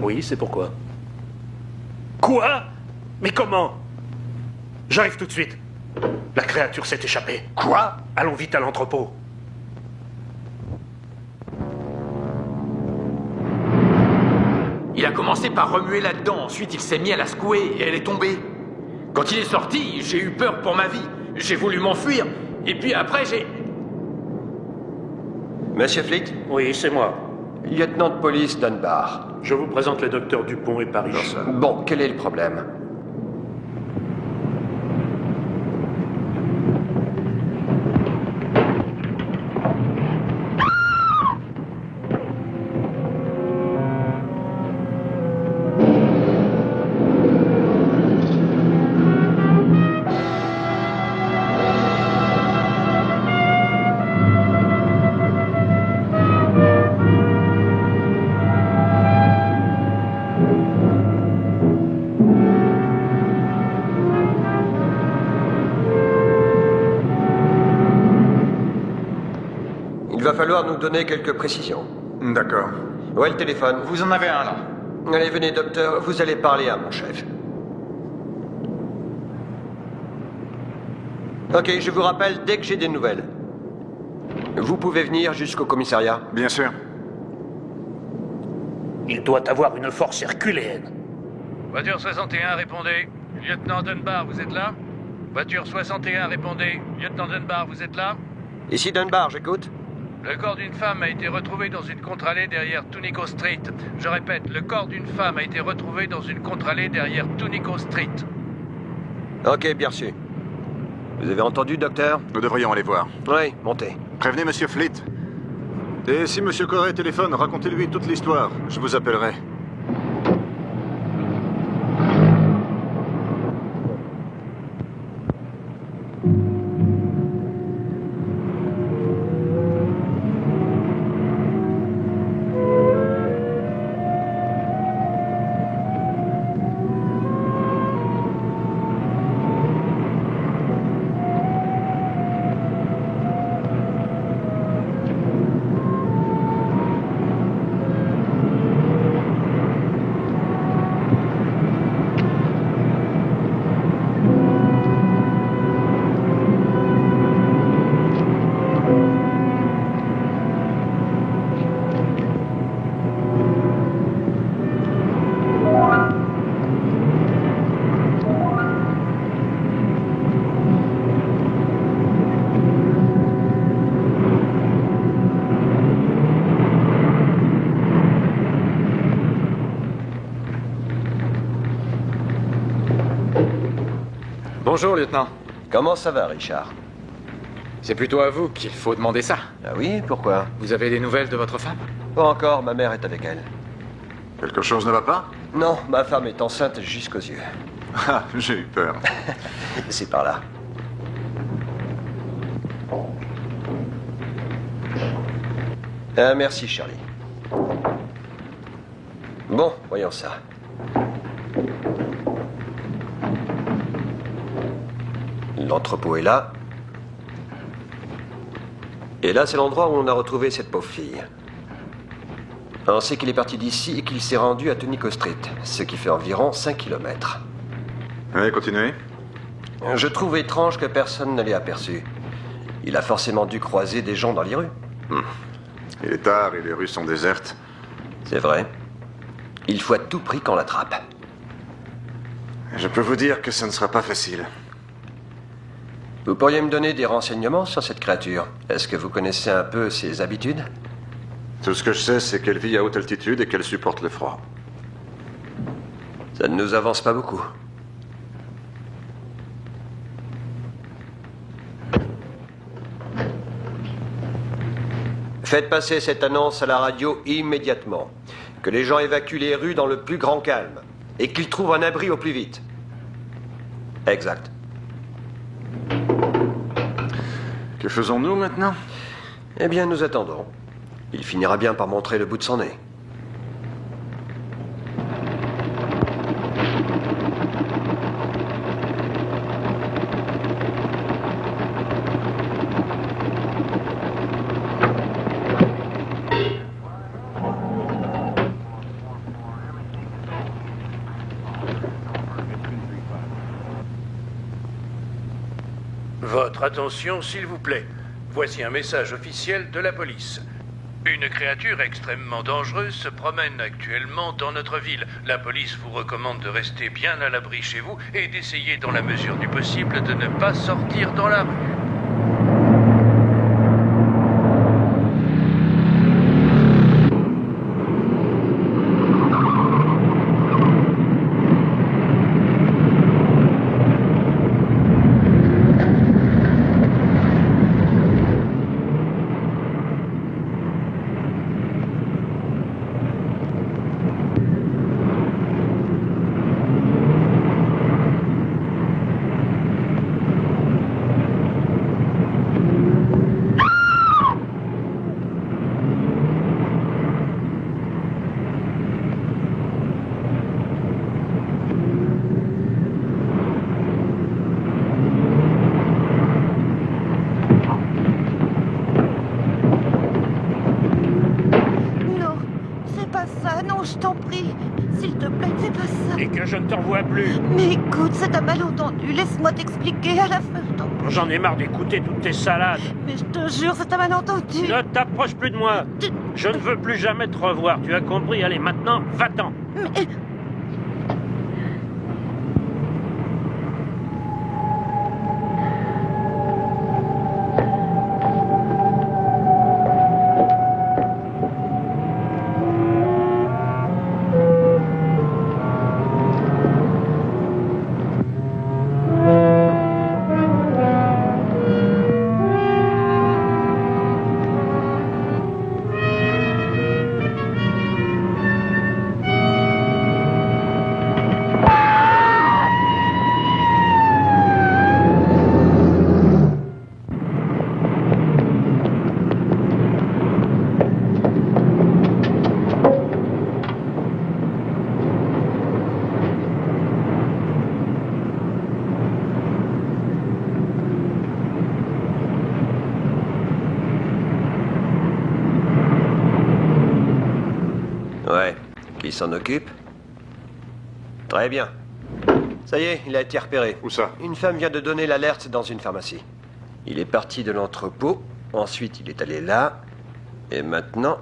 Oui, c'est pourquoi. Quoi? Mais comment? J'arrive tout de suite. La créature s'est échappée. Quoi? Allons vite à l'entrepôt. Il a commencé par remuer là-dedans, ensuite il s'est mis à la secouer et elle est tombée. Quand il est sorti, j'ai eu peur pour ma vie. J'ai voulu m'enfuir, et puis après j'ai... Monsieur Fleet? Oui, c'est moi. Lieutenant de police Dunbar. Je vous présente les docteurs Dupont et Parrish. Bon, quel est le problème? Il va falloir nous donner quelques précisions. D'accord. Où est le téléphone? Vous en avez un là. Allez, venez, docteur, vous allez parler à mon chef. Ok, je vous rappelle dès que j'ai des nouvelles. Vous pouvez venir jusqu'au commissariat? Bien sûr. Il doit avoir une force herculéenne. Voiture 61, répondez. Lieutenant Dunbar, vous êtes là? Voiture 61, répondez. Lieutenant Dunbar, vous êtes là? Ici Dunbar, j'écoute. Le corps d'une femme a été retrouvé dans une contre-allée derrière Tunico Street. Je répète, le corps d'une femme a été retrouvé dans une contre-allée derrière Tunico Street. Ok, bien reçu. Vous avez entendu, docteur? Nous devrions aller voir. Oui, montez. Prévenez Monsieur Fleet. Et si Monsieur Corey téléphone, racontez-lui toute l'histoire. Je vous appellerai. Bonjour, lieutenant. Comment ça va, Richard? C'est plutôt à vous qu'il faut demander ça. Ah oui, pourquoi? Vous avez des nouvelles de votre femme? Pas encore, ma mère est avec elle. Quelque chose ne va pas? Non, ma femme est enceinte jusqu'aux yeux. Ah, j'ai eu peur. C'est par là. Ah, merci, Charlie. Bon, voyons ça. L'entrepôt est là. Et là, c'est l'endroit où on a retrouvé cette pauvre fille. On sait qu'il est parti d'ici et qu'il s'est rendu à Tunico Street, ce qui fait environ 5 km. Allez, continuez. Je trouve étrange que personne ne l'ait aperçu. Il a forcément dû croiser des gens dans les rues. Il est tard et les rues sont désertes. C'est vrai. Il faut à tout prix qu'on l'attrape. Je peux vous dire que ça ne sera pas facile. Vous pourriez me donner des renseignements sur cette créature? Est-ce que vous connaissez un peu ses habitudes? Tout ce que je sais, c'est qu'elle vit à haute altitude et qu'elle supporte le froid. Ça ne nous avance pas beaucoup. Faites passer cette annonce à la radio immédiatement. Que les gens évacuent les rues dans le plus grand calme. Et qu'ils trouvent un abri au plus vite. Exact. Que faisons-nous maintenant? Eh bien, nous attendons. Il finira bien par montrer le bout de son nez. Votre attention, s'il vous plaît. Voici un message officiel de la police. Une créature extrêmement dangereuse se promène actuellement dans notre ville. La police vous recommande de rester bien à l'abri chez vous et d'essayer dans la mesure du possible de ne pas sortir dans la rue. Je t'en prie, s'il te plaît, fais pas ça. Et que je ne te revois plus. Mais écoute, c'est un malentendu. Laisse-moi t'expliquer à la fin. J'en ai marre d'écouter toutes tes salades. Mais je te jure, c'est un malentendu. Ne t'approche plus de moi. Je ne veux plus jamais te revoir. Tu as compris? Allez, maintenant, va-t'en. Mais... Ouais. Qui s'en occupe? Très bien. Ça y est, il a été repéré. Où ça? Une femme vient de donner l'alerte dans une pharmacie. Il est parti de l'entrepôt, ensuite il est allé là, et maintenant,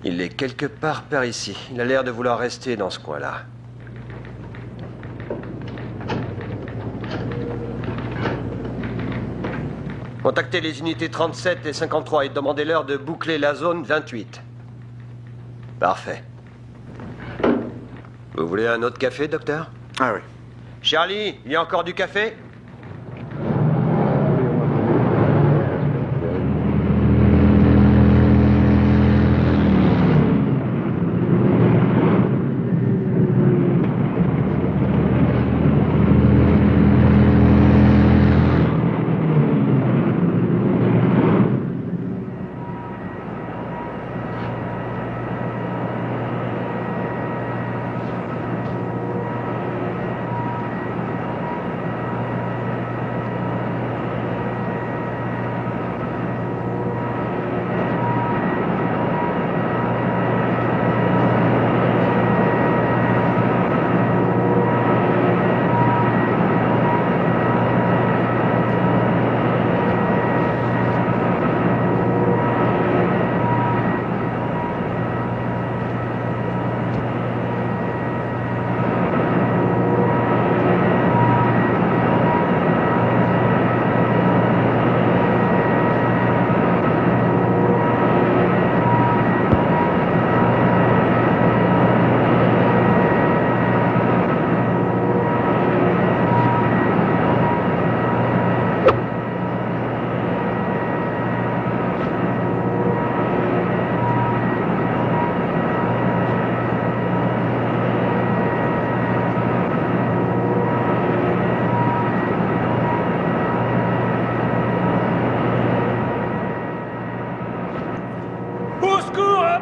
il est quelque part par ici. Il a l'air de vouloir rester dans ce coin-là. Contactez les unités 37 et 53 et demandez-leur de boucler la zone 28. Parfait. Vous voulez un autre café, docteur? Ah oui. Charlie, il y a encore du café?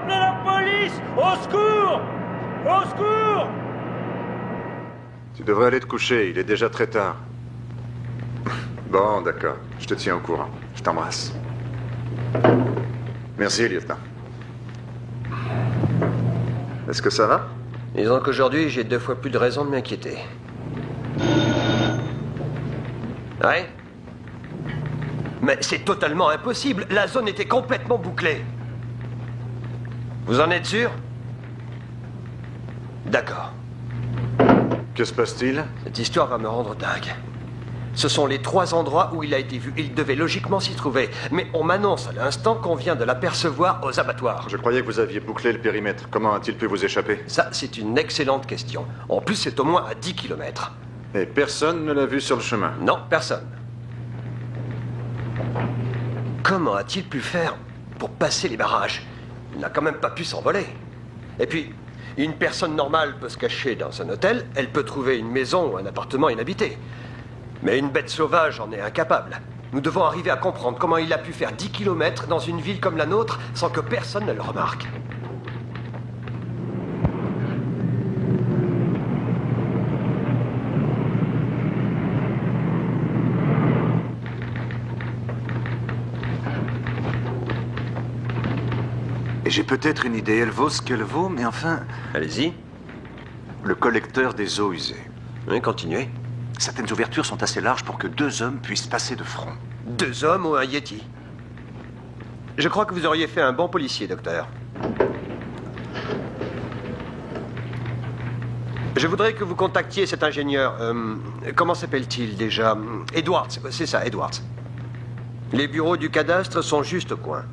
Appelez la police! Au secours! Au secours! Tu devrais aller te coucher, il est déjà très tard. Bon, d'accord. Je te tiens au courant. Je t'embrasse. Merci, lieutenant. Est-ce que ça va? Disons qu'aujourd'hui, j'ai 2 fois plus de raisons de m'inquiéter. Ouais? Mais c'est totalement impossible. La zone était complètement bouclée. Vous en êtes sûr? D'accord. Que se passe-t-il? Cette histoire va me rendre dingue. Ce sont les 3 endroits où il a été vu. Il devait logiquement s'y trouver. Mais on m'annonce à l'instant qu'on vient de l'apercevoir aux abattoirs. Je croyais que vous aviez bouclé le périmètre. Comment a-t-il pu vous échapper? Ça, c'est une excellente question. En plus, c'est au moins à 10 km. Et personne ne l'a vu sur le chemin? Non, personne. Comment a-t-il pu faire pour passer les barrages? Il n'a quand même pas pu s'envoler. Et puis, une personne normale peut se cacher dans un hôtel, elle peut trouver une maison ou un appartement inhabité. Mais une bête sauvage en est incapable. Nous devons arriver à comprendre comment il a pu faire 10 km dans une ville comme la nôtre sans que personne ne le remarque. Et j'ai peut-être une idée. Elle vaut ce qu'elle vaut, mais enfin... Allez-y. Le collecteur des eaux usées. Oui, continuez. Certaines ouvertures sont assez larges pour que 2 hommes puissent passer de front. 2 hommes ou un Yeti? Je crois que vous auriez fait un bon policier, docteur. Je voudrais que vous contactiez cet ingénieur. Comment s'appelle-t-il déjà? Edwards, c'est ça, Edwards. Les bureaux du cadastre sont juste au coin.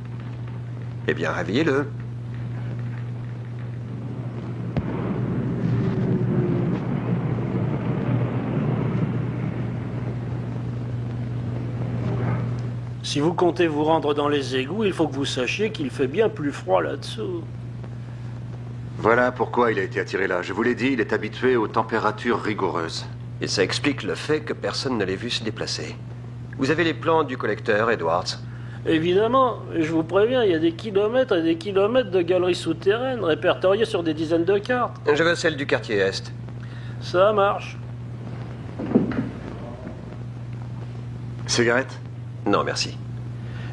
Eh bien, réveillez-le. Si vous comptez vous rendre dans les égouts, il faut que vous sachiez qu'il fait bien plus froid là-dessous. Voilà pourquoi il a été attiré là. Je vous l'ai dit, il est habitué aux températures rigoureuses. Et ça explique le fait que personne ne l'ait vu se déplacer. Vous avez les plans du collecteur, Edwards? Évidemment, je vous préviens, il y a des kilomètres et des kilomètres de galeries souterraines répertoriées sur des dizaines de cartes. Je veux celle du quartier Est. Ça marche. Cigarette? Non, merci.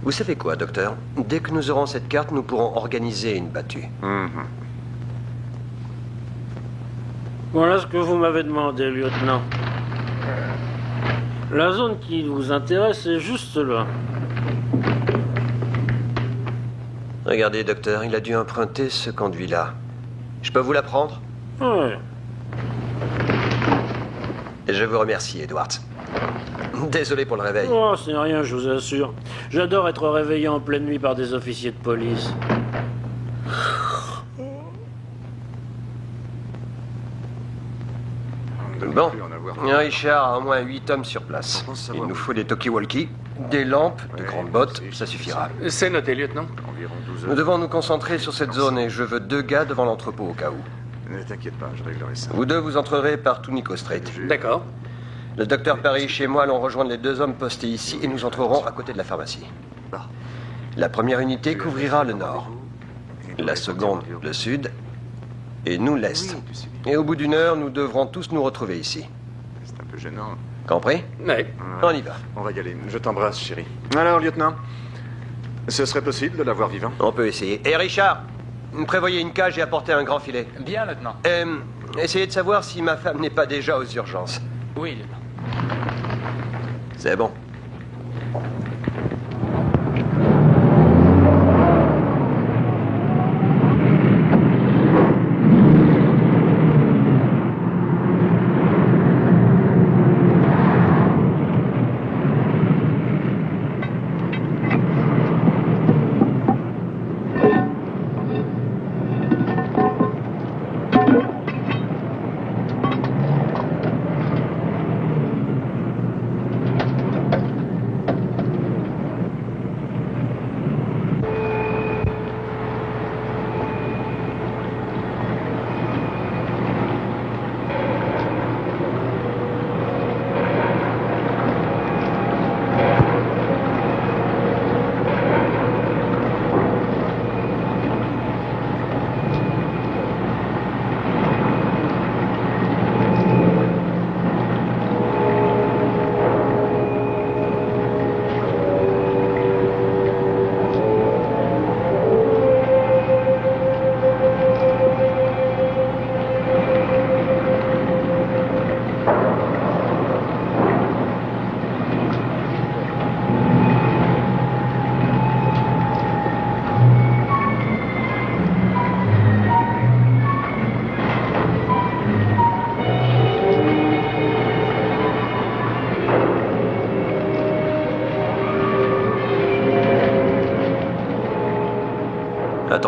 Vous savez quoi, docteur? Dès que nous aurons cette carte, nous pourrons organiser une battue. Voilà ce que vous m'avez demandé, lieutenant. La zone qui vous intéresse est juste là. Regardez, docteur, il a dû emprunter ce conduit-là. Je peux vous la prendre? Oui. Et je vous remercie, Edwards. Désolé pour le réveil. Oh, c'est rien, je vous assure. J'adore être réveillé en pleine nuit par des officiers de police. Bon, Richard a au moins 8 hommes sur place. Il nous faut des talkie-walkie, des lampes, de grandes bottes, ça suffira. C'est noté, lieutenant. Nous devons nous concentrer sur cette zone et je veux 2 gars devant l'entrepôt au cas où. Ne t'inquiète pas, je réglerai ça. Vous 2, vous entrerez par Tunico Street. D'accord. Le docteur Parrish et moi allons rejoindre les 2 hommes postés ici et nous entrerons à côté de la pharmacie. La première unité couvrira le nord, la seconde le sud et nous l'est. Et au bout d'1 heure, nous devrons tous nous retrouver ici. C'est un peu gênant. Compris? Oui. On y va. On va y aller. Je t'embrasse, chérie. Alors, lieutenant, ce serait possible de l'avoir vivant? On peut essayer. Et Richard, prévoyez une cage et apportez un grand filet. Bien, lieutenant. Essayez de savoir si ma femme n'est pas déjà aux urgences. Oui, lieutenant. C'est bon.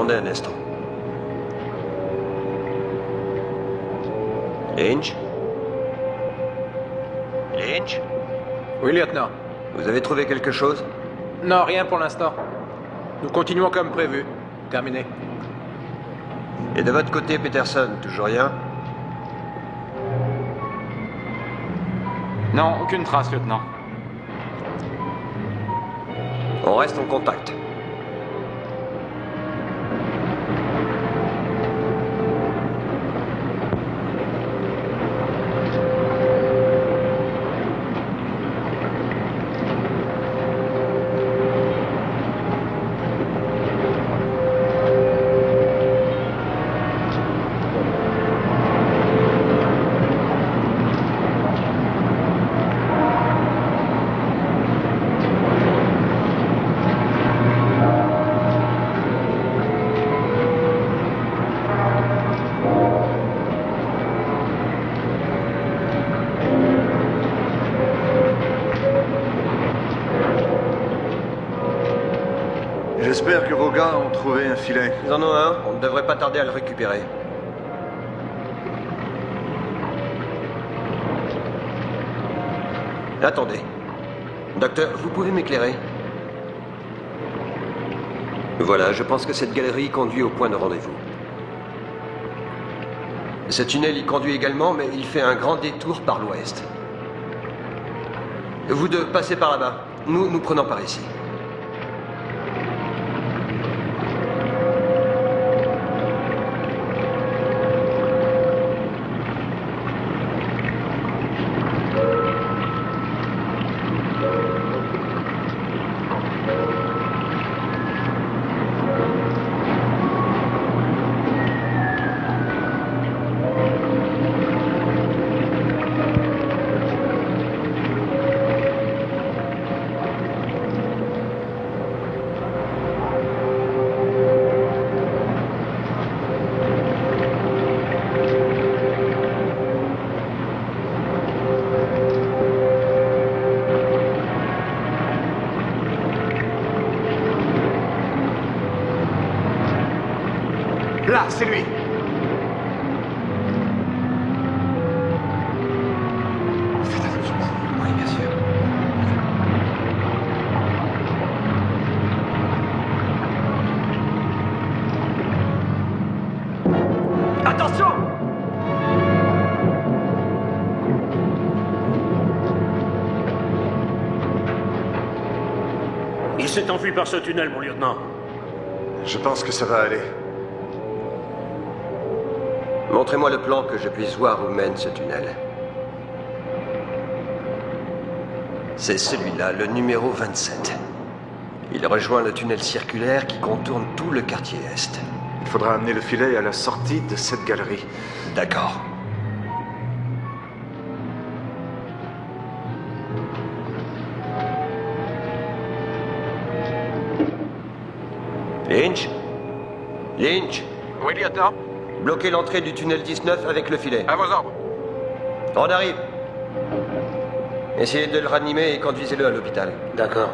Attendez un instant. Lynch? Lynch? Oui, lieutenant. Vous avez trouvé quelque chose? Non, rien pour l'instant. Nous continuons comme prévu. Terminé. Et de votre côté, Peterson, toujours rien? Non, aucune trace, lieutenant. On reste en contact. J'espère que vos gars ont trouvé un filet. Ils en ont un, on ne devrait pas tarder à le récupérer. Attendez. Docteur, vous pouvez m'éclairer? Voilà, je pense que cette galerie conduit au point de rendez-vous. Ce tunnel y conduit également, mais il fait un grand détour par l'ouest. Vous deux, passez par là-bas. Nous prenons par ici. Là, c'est lui. Faites attention. Oui, bien sûr. Attention! Il s'est enfui par ce tunnel, mon lieutenant. Je pense que ça va aller. Montrez-moi le plan que je puisse voir où mène ce tunnel. C'est celui-là, le numéro 27. Il rejoint le tunnel circulaire qui contourne tout le quartier Est. Il faudra amener le filet à la sortie de cette galerie. D'accord. Lynch? Lynch? Oui, lieutenant. Bloquez l'entrée du tunnel 19 avec le filet. À vos ordres. On arrive. Essayez de le ranimer et conduisez-le à l'hôpital. D'accord.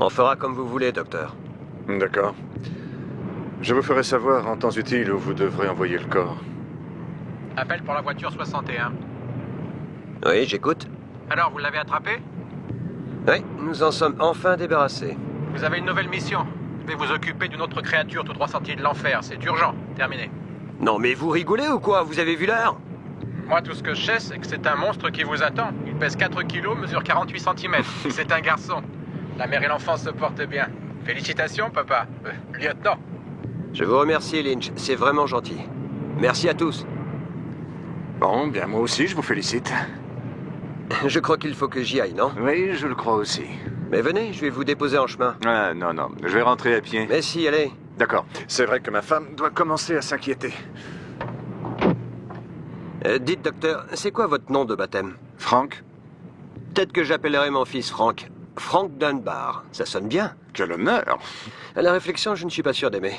On fera comme vous voulez, docteur. D'accord. Je vous ferai savoir en temps utile où vous devrez envoyer le corps. Appel pour la voiture 61. Oui, j'écoute. Alors, vous l'avez attrapé? Oui, nous en sommes enfin débarrassés. Vous avez une nouvelle mission. Vous devez vous occuper d'une autre créature tout droit sortie de l'enfer. C'est urgent. Terminé. Non mais vous rigolez ou quoi? Vous avez vu l'heure? Moi, tout ce que je sais, c'est que c'est un monstre qui vous attend. Il pèse 4 kilos, mesure 48 cm. C'est un garçon. La mère et l'enfant se portent bien. Félicitations, papa. Lieutenant. Je vous remercie, Lynch. C'est vraiment gentil. Merci à tous. Bon, bien moi aussi, je vous félicite. Je crois qu'il faut que j'y aille, non? Oui, je le crois aussi. Mais venez, je vais vous déposer en chemin. Ah, non, non, je vais rentrer à pied. Mais si, allez. D'accord. C'est vrai que ma femme doit commencer à s'inquiéter. Dites, docteur, c'est quoi votre nom de baptême? Frank? Peut-être que j'appellerai mon fils Frank. Frank Dunbar. Ça sonne bien. Quel honneur! À la réflexion, je ne suis pas sûr d'aimer.